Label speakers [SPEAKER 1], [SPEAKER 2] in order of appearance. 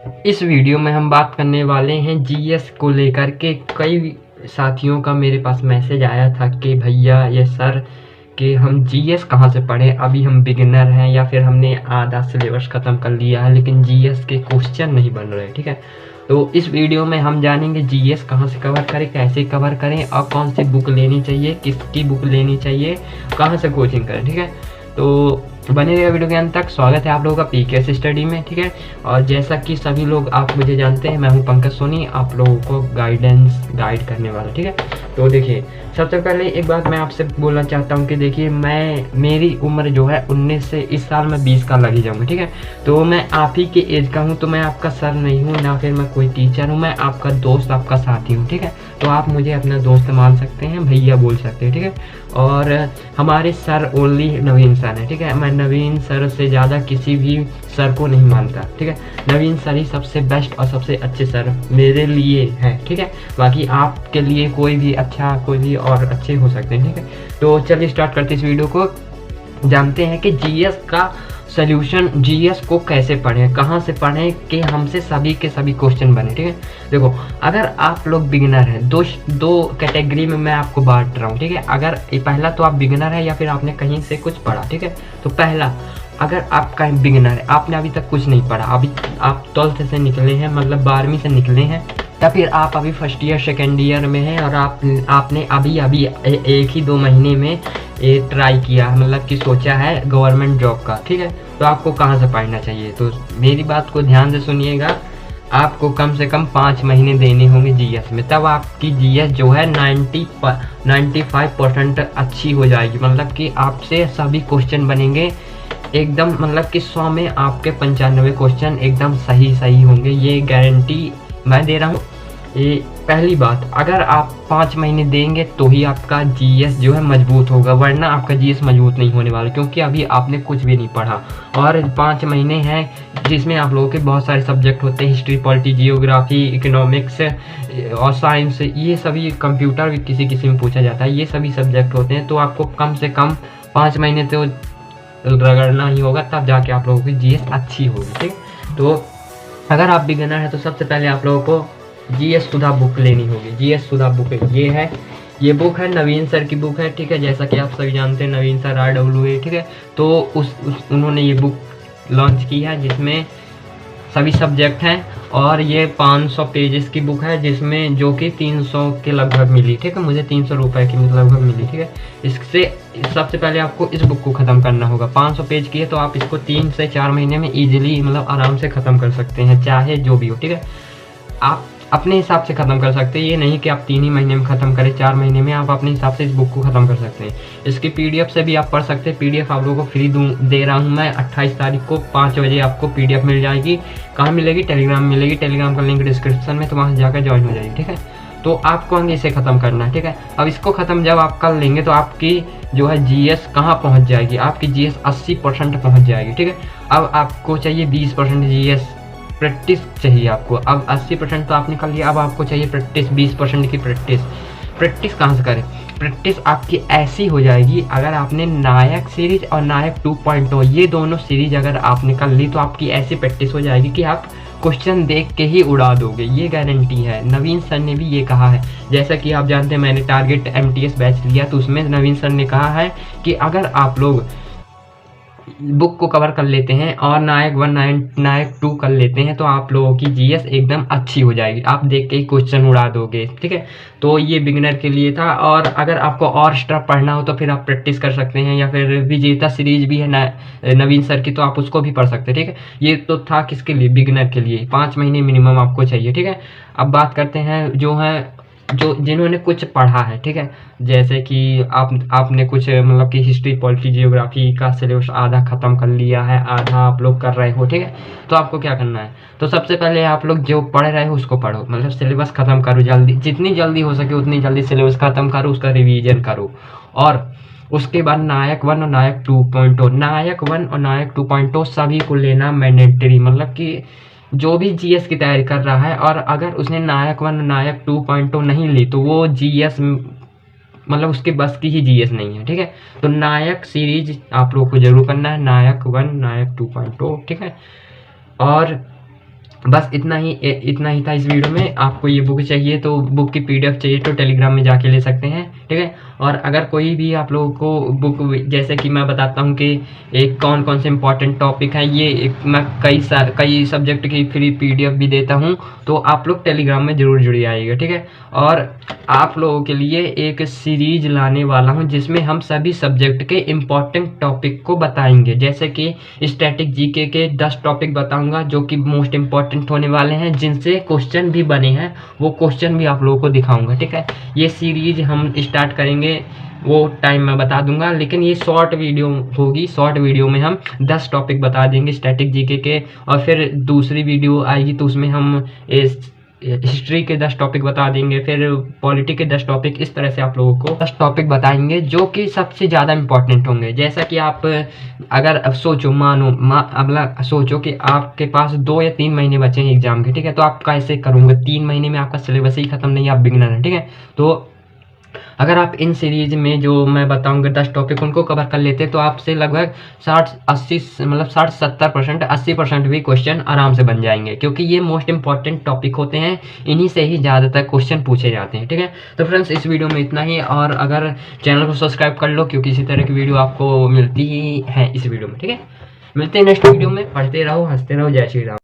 [SPEAKER 1] इस वीडियो में हम बात करने वाले हैं जीएस को लेकर के। कई साथियों का मेरे पास मैसेज आया था कि भैया ये सर कि हम जीएस कहाँ से पढ़ें, अभी हम बिगिनर हैं या फिर हमने आधा सिलेबस ख़त्म कर लिया है लेकिन जीएस के क्वेश्चन नहीं बन रहे। ठीक है, तो इस वीडियो में हम जानेंगे जीएस कहाँ से कवर करें, कैसे कवर करें और कौन सी बुक लेनी चाहिए, किसकी बुक लेनी चाहिए, कहाँ से कोचिंग करें। ठीक है, तो बने रहिएगा वीडियो के अंत तक। स्वागत है आप लोगों का पीकेएस स्टडी में। ठीक है, और जैसा कि सभी लोग आप मुझे जानते हैं, मैं हूं पंकज सोनी, आप लोगों को गाइड करने वाला। ठीक है, तो देखिए सबसे पहले एक बात मैं आपसे बोलना चाहता हूं कि देखिए मेरी उम्र जो है 19 से इस साल मैं 20 का लग ही जाऊँगा। ठीक है, तो मैं आप ही के एज का हूँ, तो मैं आपका सर नहीं हूँ, ना फिर मैं कोई टीचर हूँ, मैं आपका दोस्त, आपका साथी हूँ। ठीक है, तो आप मुझे अपना दोस्त मान सकते हैं, भैया बोल सकते हैं। ठीक है, और हमारे सर ओनली नवीन सर है। ठीक है, मैं नवीन सर से ज़्यादा किसी भी सर को नहीं मानता। ठीक है, नवीन सर ही सबसे बेस्ट और सबसे अच्छे सर मेरे लिए हैं। ठीक है, बाकी आपके लिए कोई भी अच्छा, कोई भी और अच्छे हो सकते हैं। ठीक है, तो चलिए स्टार्ट करते इस वीडियो को। जानते हैं कि जीएस का सोल्यूशन, जीएस को कैसे पढ़ें, कहाँ से पढ़ें कि हमसे सभी के सभी क्वेश्चन बने। ठीक है, देखो अगर आप लोग बिगिनर हैं, दो कैटेगरी में मैं आपको बांट रहा हूँ। ठीक है, अगर पहला तो आप बिगिनर है या फिर आपने कहीं से कुछ पढ़ा। ठीक है, तो पहला अगर आप कहीं बिगिनर है, आपने अभी तक कुछ नहीं पढ़ा, अभी आप 12th से निकले हैं, मतलब 12वीं से निकले हैं, या फिर आप अभी फर्स्ट ईयर सेकेंड ईयर में हैं और आपने अभी एक ही 2 महीने में ये ट्राई किया, मतलब कि सोचा है गवर्नमेंट जॉब का। ठीक है, तो आपको कहाँ से पढ़ना चाहिए, तो मेरी बात को ध्यान से सुनिएगा। आपको कम से कम 5 महीने देने होंगे जीएस में, तब आपकी जीएस जो है 95% अच्छी हो जाएगी। मतलब कि आपसे सभी क्वेश्चन बनेंगे एकदम, मतलब कि 100 में आपके 95 क्वेश्चन एकदम सही होंगे, ये गारंटी मैं दे रहा हूँ। ये पहली बात, अगर आप 5 महीने देंगे तो ही आपका जीएस जो है मजबूत होगा, वरना आपका जीएस मजबूत नहीं होने वाला, क्योंकि अभी आपने कुछ भी नहीं पढ़ा। और 5 महीने हैं जिसमें आप लोगों के बहुत सारे सब्जेक्ट होते हैं, हिस्ट्री, पॉलिटी, जियोग्राफी, इकोनॉमिक्स और साइंस, ये सभी, कंप्यूटर भी किसी में पूछा जाता है, ये सभी सब्जेक्ट होते हैं। तो आपको कम से कम 5 महीने तो रगड़ना ही होगा, तब जाके आप लोगों की जीएस अच्छी होगी। ठीक, तो अगर आप बिगिनर हैं तो सबसे पहले आप लोगों को जीएस सुधा बुक लेनी होगी। जीएस सुधा बुक ये है, ये बुक है नवीन सर की बुक है। ठीक है, जैसा कि आप सभी जानते हैं नवीन सर RWA। ठीक है, तो उन्होंने ये बुक लॉन्च की है जिसमें सभी सब्जेक्ट हैं, और ये 500 पेजेस की बुक है, जिसमें जो कि 300 के लगभग मिली। ठीक है, मुझे 300 रुपये की लगभग मिली। ठीक है, इससे सबसे पहले आपको इस बुक को ख़त्म करना होगा। 500 पेज की है, तो आप इसको 3 से 4 महीने में ईजिली, मतलब आराम से ख़त्म कर सकते हैं, चाहे जो भी हो। ठीक है, आप अपने हिसाब से ख़त्म कर सकते हैं, ये नहीं कि आप 3 ही महीने में ख़त्म करें, 4 महीने में आप अपने हिसाब से इस बुक को ख़त्म कर सकते हैं। इसकी पीडीएफ से भी आप पढ़ सकते हैं। पीडीएफ आप लोगों को फ्री दे रहा हूँ मैं। 28 तारीख को 5 बजे आपको पीडीएफ मिल जाएगी। कहाँ मिलेगी? टेलीग्राम मिलेगी। टेलीग्राम का लिंक डिस्क्रिप्शन में, तो वहाँ जाकर ज्वाइन हो जाएगी। ठीक है, तो आपको आगे इसे ख़त्म करना है। ठीक है, अब इसको ख़त्म जब आप कर लेंगे तो आपकी जो है जीएस कहाँ पहुँच जाएगी, आपकी जीएस 80% पहुँच जाएगी। ठीक है, अब आपको चाहिए 20% जीएस प्रैक्टिस चाहिए आपको। अब 80% तो आपने कर लिया, अब आपको चाहिए प्रैक्टिस, 20% की प्रैक्टिस कहाँ से करें? प्रैक्टिस आपकी ऐसी हो जाएगी, अगर आपने नायक सीरीज और नायक 2.0 ये दोनों सीरीज अगर आपने कर ली, तो आपकी ऐसी प्रैक्टिस हो जाएगी कि आप क्वेश्चन देख के ही उड़ा दोगे, ये गारंटी है। नवीन सर ने भी ये कहा है, जैसा कि आप जानते हैं मैंने टारगेट MTS बैच लिया, तो उसमें नवीन सर ने कहा है कि अगर आप लोग बुक को कवर कर लेते हैं और नायक 1 नायक 2 कर लेते हैं, तो आप लोगों की जीएस एकदम अच्छी हो जाएगी, आप देख के ही क्वेश्चन उड़ा दोगे। ठीक है, तो ये बिगिनर के लिए था। और अगर आपको और स्टफ पढ़ना हो तो फिर आप प्रैक्टिस कर सकते हैं, या फिर विजेता सीरीज भी है नवीन सर की, तो आप उसको भी पढ़ सकते हैं। ठीक है, ये तो था किसके लिए? बिगिनर के लिए। 5 महीने मिनिमम आपको चाहिए। ठीक है, अब बात करते हैं जो जिन्होंने कुछ पढ़ा है। ठीक है, जैसे कि आपने कुछ, मतलब कि हिस्ट्री, पॉलिटी, जियोग्राफी का सिलेबस आधा ख़त्म कर लिया है, आधा आप लोग कर रहे हो। ठीक है, तो आपको क्या करना है? तो सबसे पहले आप लोग जो पढ़ रहे हो उसको पढ़ो, मतलब सिलेबस ख़त्म करो जल्दी, जितनी जल्दी हो सके उतनी जल्दी सिलेबस ख़त्म करो, उसका रिवीजन करो। और उसके बाद नायक 1 और नायक 2.0, नायक 1 और नायक 2.0 सभी को लेना मैंडेटरी, मतलब कि जो भी जीएस की तैयारी कर रहा है, और अगर उसने नायक 1 नायक 2.0 नहीं ली तो वो जीएस, मतलब उसके बस की ही जीएस नहीं है। ठीक है, तो नायक सीरीज आप लोगों को जरूर करना है, नायक 1 नायक 2.0। ठीक है, और बस इतना ही था इस वीडियो में। आपको ये बुक चाहिए तो बुक की पीडीएफ चाहिए तो टेलीग्राम में जाके ले सकते हैं, ठीक है। और अगर कोई भी आप लोगों को बुक, जैसे कि मैं बताता हूँ कि एक कौन कौन से इंपॉर्टेंट टॉपिक है, ये मैं कई सब्जेक्ट की फ्री पीडीएफ भी देता हूँ, तो आप लोग टेलीग्राम में ज़रूर जुड़िए आइएगा, ठीक है। और आप लोगों के लिए एक सीरीज लाने वाला हूँ जिसमें हम सभी सब्जेक्ट के इम्पॉर्टेंट टॉपिक को बताएंगे। जैसे कि स्टैटिक जीके के 10 टॉपिक बताऊंगा जो कि मोस्ट इम्पॉर्टेंट होने वाले हैं, जिनसे क्वेश्चन भी बने हैं, वो क्वेश्चन भी आप लोगों को दिखाऊंगा, ठीक है। ये सीरीज हम स्टार्ट करेंगे, वो टाइम मैं बता दूंगा, लेकिन ये शॉर्ट वीडियो होगी। शॉर्ट वीडियो में हम 10 टॉपिक बता देंगे स्टैटिक जीके के, और फिर दूसरी वीडियो आएगी तो उसमें हम हिस्ट्री के 10 टॉपिक बता देंगे, फिर पॉलिटी के 10 टॉपिक। इस तरह से आप लोगों को 10 टॉपिक बताएंगे जो कि सबसे ज़्यादा इंपॉर्टेंट होंगे। जैसा कि आप अगर अब सोचो, अब सोचो कि आपके पास 2 या 3 महीने बचे हैं एग्जाम के, ठीक है। तो आप कैसे करोगे? 3 महीने में आपका सिलेबस ही खत्म नहीं है, आप बिगिनर हैं, ठीक है। तो अगर आप इन सीरीज में जो मैं बताऊंगा 10 टॉपिक उनको कवर कर लेते तो आपसे लगभग 60-70%, 80% भी क्वेश्चन आराम से बन जाएंगे, क्योंकि ये मोस्ट इंपॉर्टेंट टॉपिक होते हैं, इन्हीं से ही ज़्यादातर क्वेश्चन पूछे जाते हैं, ठीक है। तो फ्रेंड्स, इस वीडियो में इतना ही, और अगर चैनल को सब्सक्राइब कर लो, क्योंकि इसी तरह की वीडियो आपको मिलती ही है इस वीडियो में, ठीक है। मिलते हैं नेक्स्ट वीडियो में। पढ़ते रहो, हंसते रहो। जय श्री राम।